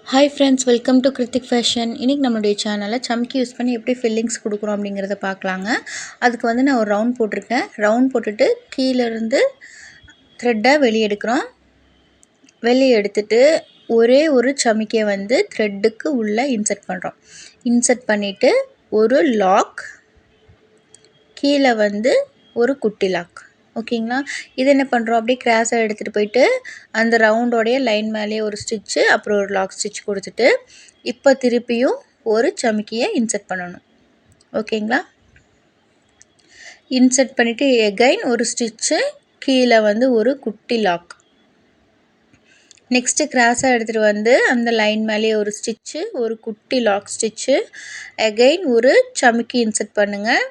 Hi friends, welcome to Hrithik fashion. இன்றைக்கி நம்மளுடைய சேனலில் சம்கி யூஸ் பண்ணி எப்படி ஃபில்லிங்ஸ் கொடுக்குறோம் அப்படிங்கிறத பார்க்கலாங்க. அதுக்கு வந்து நான் ஒரு ரவுண்ட் போட்டிருக்கேன். ரவுண்ட் போட்டுட்டு கீழேருந்து த்ரெட்டை வெளியே எடுக்கிறோம். வெளியே எடுத்துட்டு ஒரே ஒரு சமிக்கையை வந்து த்ரெட்டுக்கு உள்ளே இன்சர்ட் பண்ணுறோம். இன்சர்ட் பண்ணிவிட்டு ஒரு லாக், கீழே வந்து ஒரு குட்டி லாக். ஓகேங்களா? இது என்ன பண்ணுறோம், அப்படியே கிராஸாக எடுத்துகிட்டு போயிட்டு அந்த ரவுண்டோடைய லைன் மேலேயே ஒரு ஸ்டிச்சு, அப்புறம் ஒரு லாக் ஸ்டிச் கொடுத்துட்டு இப்போ திருப்பியும் ஒரு சமிக்கியை இன்சர்ட் பண்ணணும். ஓகேங்களா? இன்சர்ட் பண்ணிவிட்டு எகைன் ஒரு ஸ்டிச்சு, கீழே வந்து ஒரு குட்டி லாக். நெக்ஸ்ட்டு கிராஸாக எடுத்துகிட்டு வந்து அந்த லைன் மேலேயே ஒரு ஸ்டிச்சு, ஒரு குட்டி லாக் ஸ்டிச்சு, எகைன் ஒரு சமிக்கி இன்சர்ட் பண்ணுங்கள்.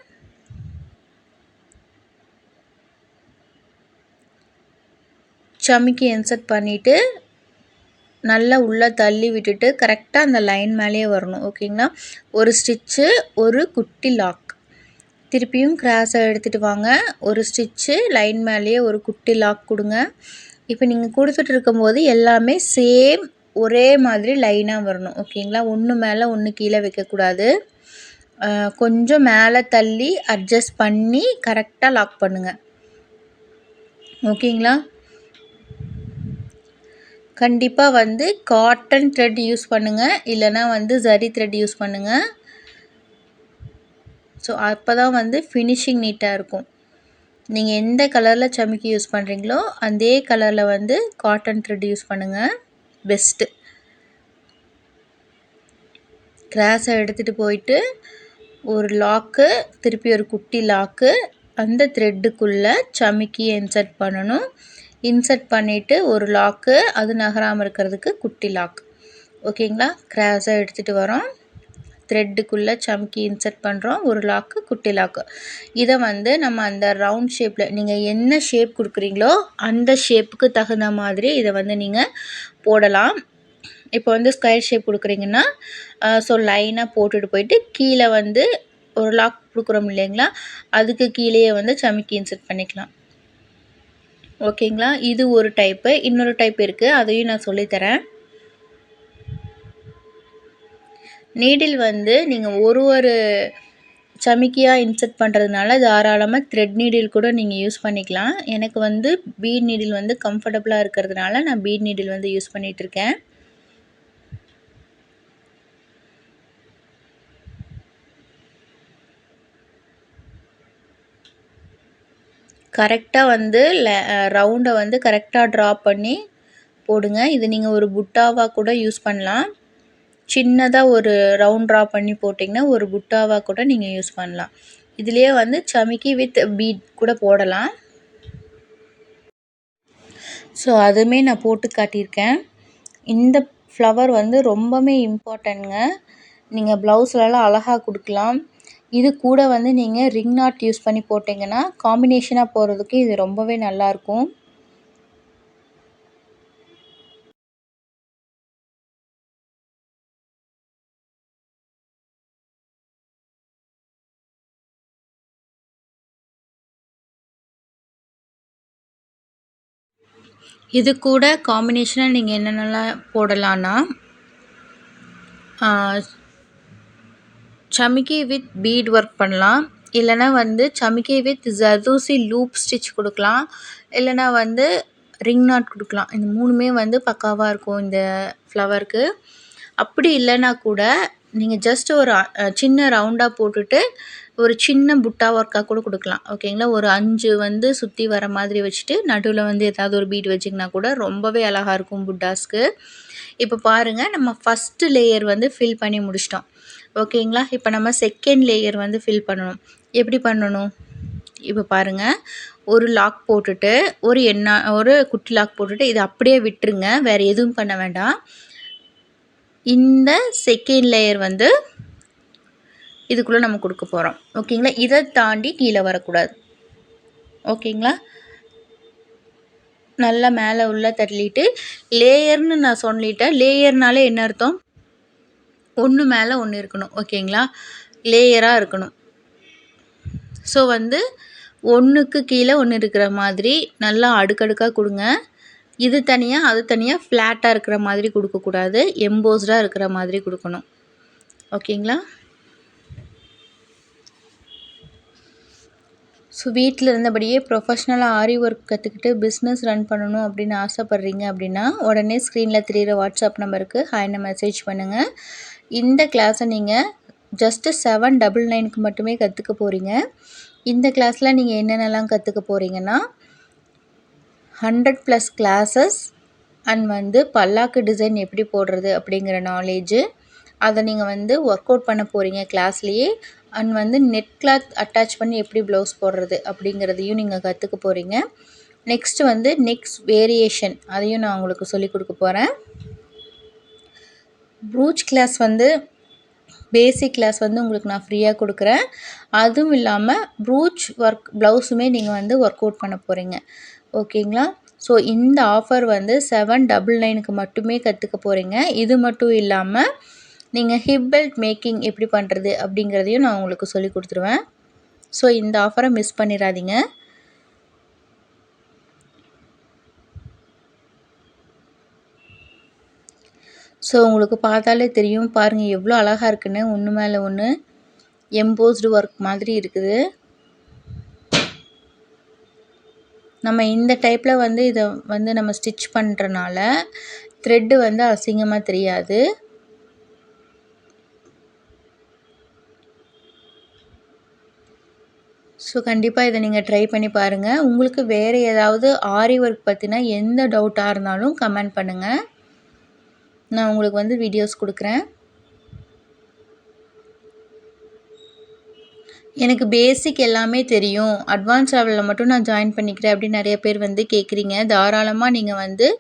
சமிக்கி இன்சர்ட் பண்ணிவிட்டு நல்லா உள்ளே தள்ளி விட்டுட்டு கரெக்டாக அந்த லைன் மேலேயே வரணும். ஓகேங்களா? ஒரு ஸ்டிச்சு, ஒரு குட்டி லாக். திருப்பியும் கிராஸாக எடுத்துகிட்டு வாங்க, ஒரு ஸ்டிச்சு, லைன் மேலேயே ஒரு குட்டி லாக் கொடுங்க. இப்போ நீங்கள் கொடுத்துட்டு இருக்கும்போது எல்லாமே சேம் ஒரே மாதிரி லைனாக வரணும். ஓகேங்களா? ஒன்று மேலே ஒன்று கீழே வைக்கக்கூடாது. கொஞ்சம் மேலே தள்ளி அட்ஜஸ்ட் பண்ணி கரெக்டாக லாக் பண்ணுங்கள். ஓகேங்களா? கண்டிப்பாக வந்து காட்டன் த்ரெட் யூஸ் பண்ணுங்கள், இல்லைனா வந்து ஜரி த்ரெட் யூஸ் பண்ணுங்கள். ஸோ அப்போ தான் வந்து ஃபினிஷிங் நீட்டாக இருக்கும். நீங்கள் எந்த கலரில் சமிக்கி யூஸ் பண்ணுறீங்களோ அதே கலரில் வந்து காட்டன் த்ரெட் யூஸ் பண்ணுங்கள், பெஸ்ட்டு. கிராஸை எடுத்துகிட்டு போயிட்டு ஒரு லாக்கு, திருப்பி ஒரு குட்டி லாக்கு, அந்த த்ரெட்டுக்குள்ளே சமிக்கியை இன்சர்ட் பண்ணணும். இன்சர்ட் பண்ணிவிட்டு ஒரு லாக்கு, அது நகராமல் இருக்கிறதுக்கு குட்டி லாக். ஓகேங்களா? கிராஸாக எடுத்துகிட்டு வரோம், த்ரெட்டுக்குள்ளே சமிக்கி இன்சர்ட் பண்ணுறோம், ஒரு லாக்கு, குட்டி லாக்கு. இதை வந்து நம்ம அந்த ரவுண்ட் ஷேப்பில் நீங்கள் என்ன ஷேப் கொடுக்குறீங்களோ அந்த ஷேப்புக்கு தகுந்த மாதிரி இதை வந்து நீங்கள் போடலாம். இப்போ வந்து ஸ்கொயர் ஷேப் கொடுக்குறீங்கன்னா ஸோ லைனாக போட்டுட்டு போயிட்டு கீழே வந்து ஒரு லாக் கொடுக்குறோம் இல்லைங்களா, அதுக்கு கீழேயே வந்து சமிக்கி இன்சர்ட் பண்ணிக்கலாம். ஓகேங்களா? இது ஒரு டைப்பு. இன்னொரு டைப் இருக்குது, அதையும் நான் சொல்லித்தரேன். நீடில் வந்து நீங்கள் ஒரு சமிக்கியாக இன்சர்ட் பண்ணுறதுனால தாராளமாக த்ரெட் நீடில் கூட நீங்கள் யூஸ் பண்ணிக்கலாம். எனக்கு வந்து பீட் நீடில் வந்து கம்ஃபர்டபுளாக இருக்கிறதுனால நான் பீட் நீடில் வந்து யூஸ் பண்ணிகிட்ருக்கேன். கரெக்டாக வந்து ரவுண்டை வந்து கரெக்டாக ட்ரா பண்ணி போடுங்க. இது நீங்கள் ஒரு புட்டாவாக கூட யூஸ் பண்ணலாம். சின்னதாக ஒரு ரவுண்ட் ட்ரா பண்ணி போட்டிங்கன்னா ஒரு புட்டாவாக கூட நீங்கள் யூஸ் பண்ணலாம். இதுலேயே வந்து சமிக்கி வித் பீட் கூட போடலாம். ஸோ அதுவுமே நான் போட்டு காட்டியிருக்கேன். இந்த ஃப்ளவர் வந்து ரொம்பவே இம்பார்ட்டன்ட்ங்க. நீங்கள் ப்ளவுஸ்லலாம் அழகாக கொடுக்கலாம். இது கூட வந்து நீங்கள் ரிங் நாட் யூஸ் பண்ணி போட்டிங்கன்னா காம்பினேஷனாக போகிறதுக்கு இது ரொம்பவே நல்லாயிருக்கும். இது கூட காம்பினேஷனாக நீங்கள் என்னென்னலாம் போடலான்னா சமிக்கி வித் பீட் ஒர்க் பண்ணலாம், இல்லைனா வந்து சமிக்கி வித் ஜர்தோசி லூப் ஸ்டிச் கொடுக்கலாம், இல்லைனா வந்து ரிங் நாட் கொடுக்கலாம். இந்த மூணுமே வந்து பக்காவாக இருக்கும் இந்த ஃப்ளவருக்கு. அப்படி இல்லைனா கூட நீங்கள் ஜஸ்ட் ஒரு சின்ன ரவுண்டாக போட்டுட்டு ஒரு சின்ன புட்டா ஒர்க்காக கூட கொடுக்கலாம். ஓகேங்களா? ஒரு 5 வந்து சுற்றி வர மாதிரி வச்சுட்டு நடுவில் வந்து ஏதாவது ஒரு பீட் வச்சிங்கன்னா கூட ரொம்பவே அழகாக இருக்கும் புட்டாஸ்க்கு. இப்போ பாருங்கள், நம்ம ஃபஸ்ட்டு லேயர் வந்து ஃபில் பண்ணி முடிச்சிட்டோம். ஓகேங்களா? இப்போ நம்ம செகண்ட் லேயர் வந்து ஃபில் பண்ணணும். எப்படி பண்ணணும்? இப்போ பாருங்கள், ஒரு லாக் போட்டுட்டு ஒரு குட்டி லாக் போட்டுட்டு இதை அப்படியே விட்டுருங்க, வேறு எதுவும் பண்ண வேண்டாம். இந்த செகண்ட் லேயர் வந்து இதுக்குள்ளே நம்ம கொடுக்க போகிறோம். ஓகேங்களா? இதை தாண்டி கீழே வரக்கூடாது. ஓகேங்களா? நல்லா மேலே உள்ள தள்ளிட்டு லேயர்னு நான் சொல்லிட்டேன். லேயர்னாலே என்ன அர்த்தம்? ஒன்று மேலே ஒன்று இருக்கணும். ஓகேங்களா? லேயராக இருக்கணும். ஸோ வந்து ஒன்றுக்கு கீழே ஒன்று இருக்கிற மாதிரி நல்லா அடுக்கடுக்காக கொடுங்க. இது தனியாக அது தனியாக ஃப்ளாட்டாக இருக்கிற மாதிரி கொடுக்கக்கூடாது, எம்போஸ்டாக இருக்கிற மாதிரி கொடுக்கணும். ஓகேங்களா? ஸோ வீட்டில் இருந்தபடியே ப்ரொஃபஷ்னலாக ஆரி ஒர்க் கற்றுக்கிட்டு பிஸ்னஸ் ரன் பண்ணணும் அப்படின்னு ஆசைப்பட்றீங்க அப்படின்னா உடனே ஸ்க்ரீனில் தெரிகிற வாட்ஸ்அப் நம்பருக்கு ஹாய்னு மெசேஜ் பண்ணுங்கள். இந்த கிளாஸை நீங்கள் ஜஸ்ட்டு 799க்கு மட்டுமே கற்றுக்க போகிறீங்க. இந்த கிளாஸில் நீங்கள் என்னென்னலாம் கற்றுக்க போகிறீங்கன்னா 100+ கிளாஸஸ் அண்ட் பல்லாக்கு டிசைன் எப்படி போடுறது அப்படிங்கிற நாலேஜு, அதை நீங்கள் ஒர்க் அவுட் பண்ண போகிறீங்க கிளாஸ்லேயே. அண்ட் நெட் கிளாத் அட்டாச் பண்ணி எப்படி ப்ளவுஸ் போடுறது அப்படிங்கிறதையும் நீங்கள் கற்றுக்க போகிறீங்க. நெக்ஸ்ட் நெக்ஸ்ட் வேரியேஷன் அதையும் நான் உங்களுக்கு சொல்லிக் கொடுக்க போகிறேன். ப்ரூச் கிளாஸ் பேசிக் கிளாஸ் உங்களுக்கு நான் ஃப்ரீயாக கொடுக்குறேன். அதுவும் இல்லாமல் ப்ரூச் ஒர்க் ப்ளவுஸுமே நீங்கள் ஒர்க் அவுட் பண்ண போகிறீங்க. ஓகேங்களா? ஸோ இந்த ஆஃபர் 799க்கு மட்டுமே கற்றுக்க போகிறீங்க. இது மட்டும் இல்லாமல் நீங்கள் ஹிப் பெல்ட் மேக்கிங் எப்படி பண்ணுறது அப்படிங்கிறதையும் நான் உங்களுக்கு சொல்லி கொடுத்துருவேன். ஸோ இந்த ஆஃபரை மிஸ் பண்ணிடாதீங்க. ஸோ உங்களுக்கு பார்த்தாலே தெரியும், பாருங்கள் எவ்வளோ அழகாக இருக்குன்னு. ஒன்று மேலே ஒன்று எம்போஸ்டு ஒர்க் மாதிரி இருக்குது. நம்ம இந்த டைப்பில் இதை நம்ம ஸ்டிச் பண்ணுறனால த்ரெட்டு அசிங்கமாக தெரியாது. ஸோ கண்டிப்பாக இதை நீங்கள் ட்ரை பண்ணி பாருங்கள். உங்களுக்கு வேறு ஏதாவது ஆரி ஒர்க் பற்றினா எந்த டவுட்டாக இருந்தாலும் கமெண்ட் பண்ணுங்கள். நான் உங்களுக்கு வீடியோஸ் கொடுக்குறேன். எனக்கு பேசிக் எல்லாமே தெரியும், அட்வான்ஸ் லெவலில் மட்டும் நான் ஜாயின் பண்ணிக்கிறேன் அப்படின்னு நிறைய பேர் கேட்குறீங்க. தாராளமாக நீங்கள்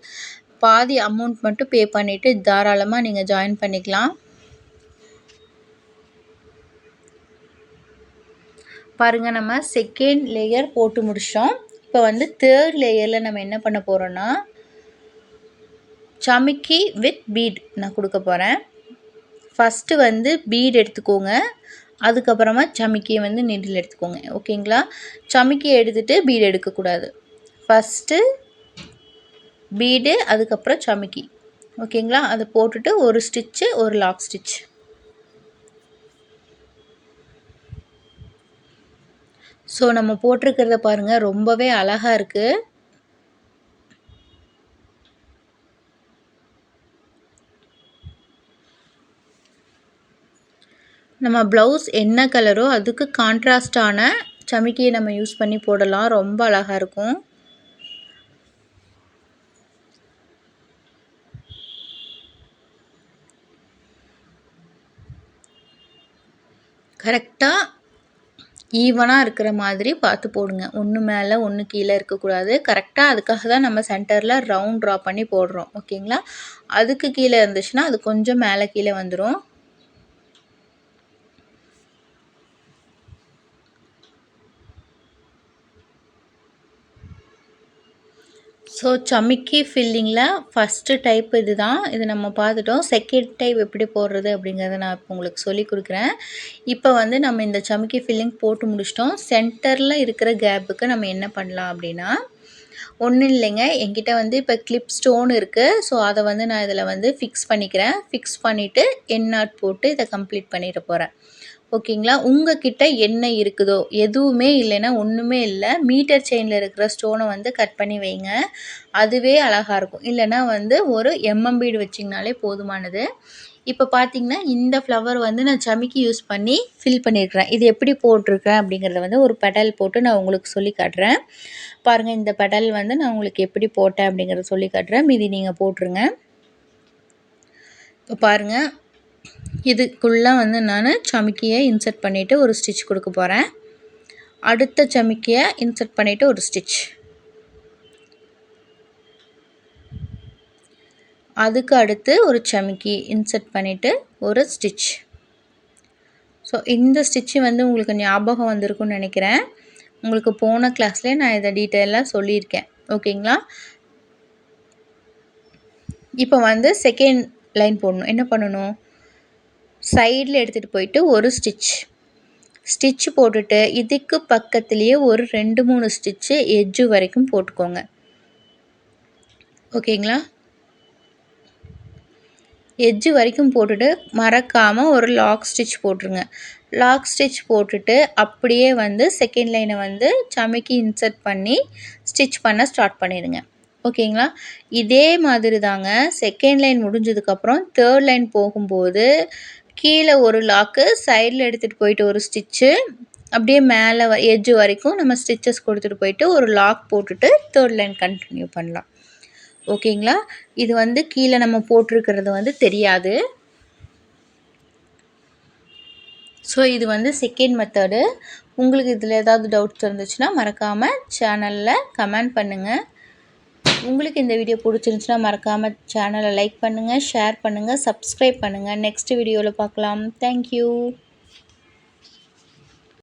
பாதி அமௌண்ட் மட்டும் பே பண்ணிவிட்டு தாராளமாக நீங்கள் ஜாயின் பண்ணிக்கலாம். பாருங்கள், நம்ம செகண்ட் லேயர் போட்டு முடிச்சிட்டோம். இப்போ தேர்ட் லேயரில் நம்ம என்ன பண்ண போகிறோன்னா சமிக்கி வித் பீட் நான் கொடுக்க போகிறேன். ஃபஸ்ட்டு பீட் எடுத்துக்கோங்க, அதுக்கப்புறமா சமிக்கியை நீடில் எடுத்துக்கோங்க. ஓகேங்களா? சமிக்கியை எடுத்துகிட்டு பீடு எடுக்கக்கூடாது. ஃபஸ்ட்டு பீடு, அதுக்கப்புறம் சமிக்கி. ஓகேங்களா? அதை போட்டுட்டு ஒரு ஸ்டிச்சு, ஒரு லாக் ஸ்டிச். ஸோ நம்ம போட்டிருக்கிறத பாருங்கள், ரொம்பவே அழகாக இருக்குது. நம்ம ப்ளவுஸ் என்ன கலரோ அதுக்கு கான்ட்ராஸ்டான சமிக்கியை நம்ம யூஸ் பண்ணி போடலாம். ரொம்ப அழகாக இருக்கும். கரெக்டாக ஈவனாக இருக்கிற மாதிரி பார்த்து போடுங்க. ஒன்று மேலே ஒன்று கீழே இருக்கக்கூடாது. கரெக்டாக அதுக்காக தான் நம்ம சென்டரில் ரவுண்ட் ட்ரா பண்ணி போடுறோம். ஓகேங்களா? அதுக்கு கீழே இருந்துச்சுன்னா அது கொஞ்சம் மேலே கீழே வந்துடும். ஸோ சமிக்கி ஃபில்லிங்கில் ஃபஸ்ட்டு டைப் இது தான். இது நம்ம பார்த்துட்டோம். செகண்ட் டைப் எப்படி போடுறது அப்படிங்கிறத நான் இப்போ உங்களுக்கு சொல்லி கொடுக்குறேன். இப்போ நம்ம இந்த சமிக்கி ஃபில்லிங் போட்டு முடிச்சிட்டோம். சென்டரில் இருக்கிற கேப்புக்கு நம்ம என்ன பண்ணலாம் அப்படின்னா, ஒன்றும் இல்லைங்க, என்கிட்ட இப்போ கிளிப் ஸ்டோன் இருக்குது. ஸோ அதை நான் இதில் ஃபிக்ஸ் பண்ணிக்கிறேன். ஃபிக்ஸ் பண்ணிவிட்டு என் நாட் போட்டு இதை கம்ப்ளீட் பண்ணிட போகிறேன். ஓகேங்களா? உங்கள் கிட்ட என்ன இருக்குதோ, எதுவுமே இல்லைன்னா ஒன்றுமே இல்லை, மீட்டர் செயினில் இருக்கிற ஸ்டோனை கட் பண்ணி வைங்க. அதுவே அழகாக இருக்கும். இல்லைன்னா ஒரு பீடு வச்சிங்கனாலே போதுமானது. இப்போ பார்த்தீங்கன்னா இந்த ஃப்ளவர் நான் சமிக்கி யூஸ் பண்ணி ஃபில் பண்ணியிருக்கிறேன். இது எப்படி போட்டிருக்கேன் அப்படிங்கிறத ஒரு பெடல் போட்டு நான் உங்களுக்கு சொல்லி காட்டுறேன். பாருங்கள், இந்த பெடல் நான் உங்களுக்கு எப்படி போட்டேன் அப்படிங்கிறத சொல்லி காட்டுறேன். மீதி நீங்கள் போட்டுருங்க. இப்போ பாருங்கள், இதுக்குள்ளே நான் சமிக்கியை இன்சர்ட் பண்ணிவிட்டு ஒரு ஸ்டிச் கொடுக்க போகிறேன். அடுத்த சமிக்கியை இன்சர்ட் பண்ணிவிட்டு ஒரு ஸ்டிச். அதுக்கு அடுத்து ஒரு சமிக்கி இன்சர்ட் பண்ணிவிட்டு ஒரு ஸ்டிச். ஸோ இந்த ஸ்டிச்சு உங்களுக்கு ஞாபகம் வந்திருக்குன்னு நினைக்கிறேன். உங்களுக்கு போன கிளாஸ்லேயே நான் இதை டீட்டெயிலாக சொல்லியிருக்கேன். ஓகேங்களா? இப்போ செகண்ட் லைன் போடணும். என்ன பண்ணணும்? சைடில் எடுத்துகிட்டு போயிட்டு ஒரு ஸ்டிச் போட்டுட்டு இதுக்கு பக்கத்துலேயே ஒரு 2-3 ஸ்டிச்சு எட்ஜு வரைக்கும் போட்டுக்கோங்க. ஓகேங்களா? எட்ஜ் வரைக்கும் போட்டுட்டு மறக்காமல் ஒரு லாக் ஸ்டிச் போட்டுருங்க. லாக் ஸ்டிச் போட்டுட்டு அப்படியே வந்து செகண்ட் லைனை வந்து சமிக்கி இன்சர்ட் பண்ணி ஸ்டிச் பண்ண ஸ்டார்ட் பண்ணிடுங்க. ஓகேங்களா? இதே மாதிரி தாங்க செகண்ட் லைன் முடிஞ்சதுக்கப்புறம் தேர்ட் லைன் போகும்போது கீழே ஒரு லாக்கு, சைடில் எடுத்துகிட்டு போயிட்டு ஒரு ஸ்டிச்சு, அப்படியே மேலே எட்ஜ் வரைக்கும் நம்ம ஸ்டிச்சஸ் கொடுத்துட்டு போயிட்டு ஒரு லாக் போட்டுட்டு தேர்ட் லைன் கண்டினியூ பண்ணலாம். ஓகேங்களா? இது வந்து கீழே நம்ம போட்டிருக்கிறது வந்து தெரியாது. ஸோ இது வந்து செகண்ட் மெத்தடு. உங்களுக்கு இதில் ஏதாவது டவுட்ஸ் இருந்துச்சுன்னா மறக்காமல் சேனலில் கமெண்ட் பண்ணுங்கள். உங்களுக்கு இந்த வீடியோ பிடிச்சிருந்துச்சுன்னா மறக்காமல் சேனலை லைக் பண்ணுங்கள், ஷேர் பண்ணுங்கள், சப்ஸ்கிரைப் பண்ணுங்கள். நெக்ஸ்ட் வீடியோவில் பார்க்கலாம். தேங்க்யூ.